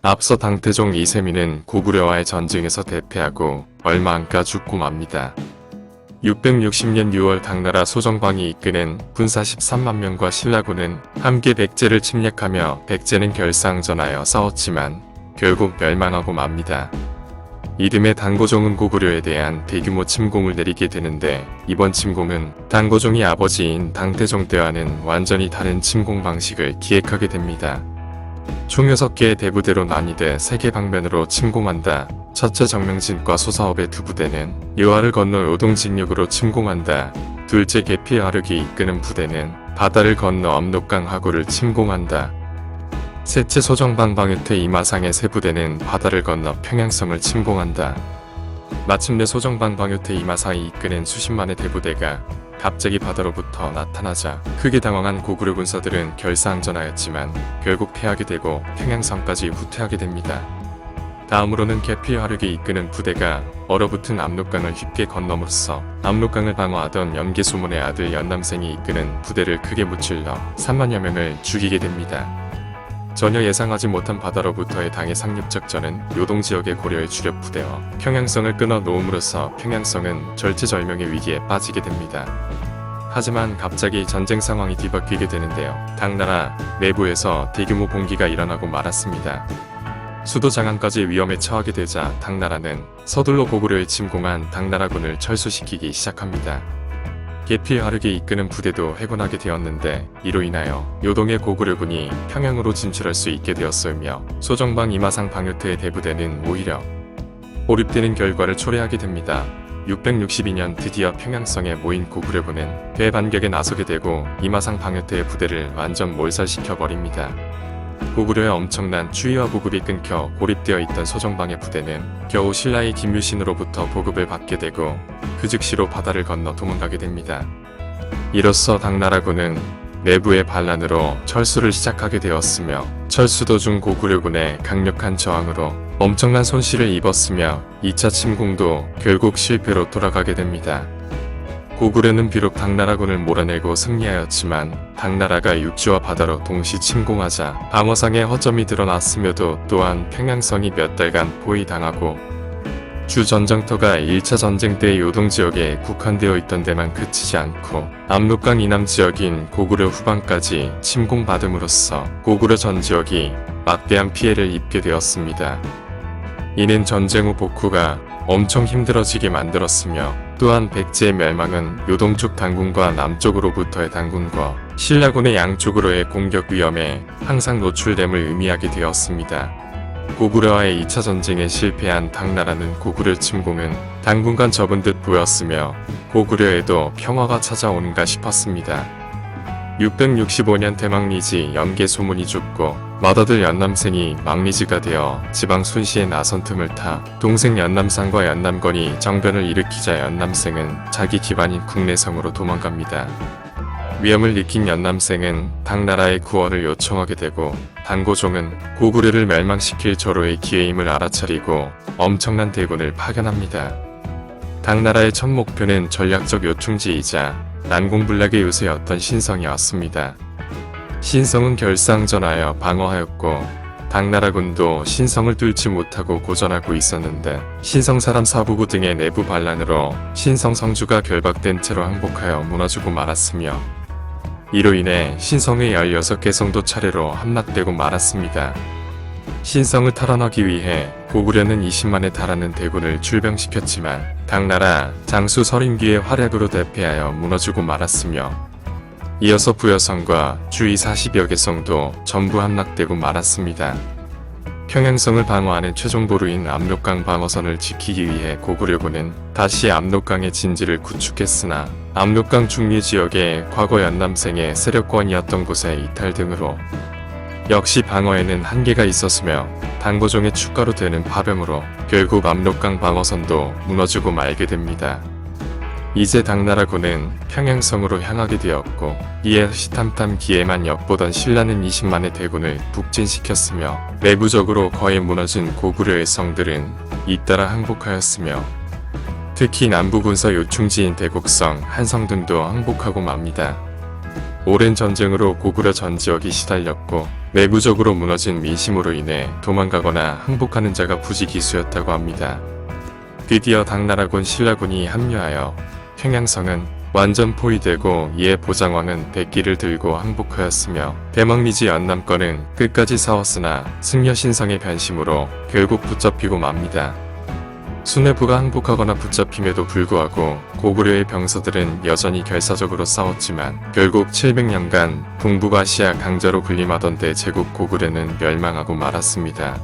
앞서 당태종 이세민은 고구려와의 전쟁에서 대패하고 얼마 안가 죽고 맙니다. 660년 6월 당나라 소정방이 이끄는 군사 13만 명과 신라군은 함께 백제를 침략하며 백제는 결사항전하여 싸웠지만 결국 멸망하고 맙니다. 이듬해 당고종은 고구려에 대한 대규모 침공을 내리게 되는데 이번 침공은 당고종이 아버지인 당태종 때와는 완전히 다른 침공 방식을 기획하게 됩니다. 총 6개의 대부대로 나뉘되 3개 방면으로 침공한다. 첫째 정명진과 소사업의 두 부대는 여하를 건너 요동직력으로 침공한다. 둘째 계피 화력이 이끄는 부대는 바다를 건너 압록강 하구를 침공한다. 셋째 소정방 방유태 이마상의 세 부대는 바다를 건너 평양성을 침공한다. 마침내 소정방 방유태 이마상이 이끄는 수십만의 대부대가 갑자기 바다로부터 나타나자 크게 당황한 고구려 군사들은 결사항전하였지만 결국 패하게 되고 평양성까지 후퇴하게 됩니다. 다음으로는 계피 화력이 이끄는 부대가 얼어붙은 압록강을 쉽게 건너므로써 압록강을 방어하던 연개소문의 아들 연남생이 이끄는 부대를 크게 무찔러 3만여 명을 죽이게 됩니다. 전혀 예상하지 못한 바다로부터의 당의 상륙작전은 요동지역의 고려의 주력 부대와 평양성을 끊어 놓음으로써 평양성은 절체절명의 위기에 빠지게 됩니다. 하지만 갑자기 전쟁 상황이 뒤바뀌게 되는데요. 당나라 내부에서 대규모 봉기가 일어나고 말았습니다. 수도 장안까지 위험에 처하게 되자 당나라는 서둘러 고구려에 침공한 당나라군을 철수시키기 시작합니다. 계피 화력이 이끄는 부대도 해군하게 되었는데 이로 인하여 요동의 고구려군이 평양으로 진출할 수 있게 되었으며 소정방 이마상 방유태의 대부대는 오히려 고립되는 결과를 초래하게 됩니다. 662년 드디어 평양성에 모인 고구려군은 대반격에 나서게 되고 이마상 방유태의 부대를 완전 몰살시켜버립니다. 고구려의 엄청난 추위와 보급이 끊겨 고립되어 있던 소정방의 부대는 겨우 신라의 김유신으로부터 보급을 받게 되고 그 즉시로 바다를 건너 도망가게 됩니다. 이로써 당나라군은 내부의 반란으로 철수를 시작하게 되었으며 철수 도중 고구려군의 강력한 저항으로 엄청난 손실을 입었으며 2차 침공도 결국 실패로 돌아가게 됩니다. 고구려는 비록 당나라군을 몰아내고 승리하였지만 당나라가 육지와 바다로 동시 침공하자 방어상의 허점이 드러났으며도 또한 평양성이 몇 달간 포위당하고 주 전장터가 1차 전쟁 때 요동지역에 국한되어 있던 데만 그치지 않고 압록강 이남 지역인 고구려 후방까지 침공받음으로써 고구려 전 지역이 막대한 피해를 입게 되었습니다. 이는 전쟁 후 복구가 엄청 힘들어지게 만들었으며 또한 백제의 멸망은 요동 쪽 당군과 남쪽으로부터의 당군과 신라군의 양쪽으로의 공격 위험에 항상 노출됨을 의미하게 되었습니다. 고구려와의 2차 전쟁에 실패한 당나라는 고구려 침공은 당분간 접은 듯 보였으며 고구려에도 평화가 찾아오는가 싶었습니다. 665년 대망리지 연개 소문이 죽고 맏아들 연남생이 망리지가 되어 지방 순시에 나선 틈을 타 동생 연남상과 연남건이 정변을 일으키자 연남생은 자기 기반인 국내성으로 도망갑니다. 위험을 느낀 연남생은 당나라의 구원을 요청하게 되고 당고종은 고구려를 멸망시킬 절호의 기회임을 알아차리고 엄청난 대군을 파견합니다. 당나라의 첫 목표는 전략적 요충지이자 난공불락의 요새였던 신성이었습니다. 신성은 결사항전하여 방어하였고 당나라군도 신성을 뚫지 못하고 고전하고 있었는데 신성 사람 사부부 등의 내부 반란으로 신성 성주가 결박된 채로 항복하여 무너지고 말았으며 이로 인해 신성의 16개 성도 차례로 함락되고 말았습니다. 신성을 탈환하기 위해 고구려는 20만에 달하는 대군을 출병시켰지만 당나라 장수 서림귀의 활약으로 대패하여 무너지고 말았으며 이어서 부여성과 주위 40여 개 성도 전부 함락되고 말았습니다. 평양성을 방어하는 최종 보루인 압록강 방어선을 지키기 위해 고구려군은 다시 압록강의 진지를 구축했으나 압록강 중류 지역의 과거 연남생의 세력권이었던 곳의 이탈 등으로 역시 방어에는 한계가 있었으며 당고종의 축가로 되는 파병으로 결국 압록강 방어선도 무너지고 말게 됩니다. 이제 당나라군은 평양성으로 향하게 되었고 이에 호시탐탐 기에만 엿보던 신라는 20만의 대군을 북진시켰으며 내부적으로 거의 무너진 고구려의 성들은 잇따라 항복하였으며 특히 남부군서 요충지인 대곡성, 한성 등도 항복하고 맙니다. 오랜 전쟁으로 고구려 전 지역이 시달렸고 내부적으로 무너진 민심으로 인해 도망가거나 항복하는 자가 부지기수였다고 합니다. 드디어 당나라군 신라군이 합류하여 평양성은 완전 포위되고 이에 보장왕은 백기를 들고 항복하였으며 대망리지 연남권은 끝까지 싸웠으나 승려신성의 변심으로 결국 붙잡히고 맙니다. 수뇌부가 항복하거나 붙잡힘에도 불구하고 고구려의 병서들은 여전히 결사적으로 싸웠지만 결국 700년간 동북아시아 강자로 군림하던 대 제국 고구려는 멸망하고 말았습니다.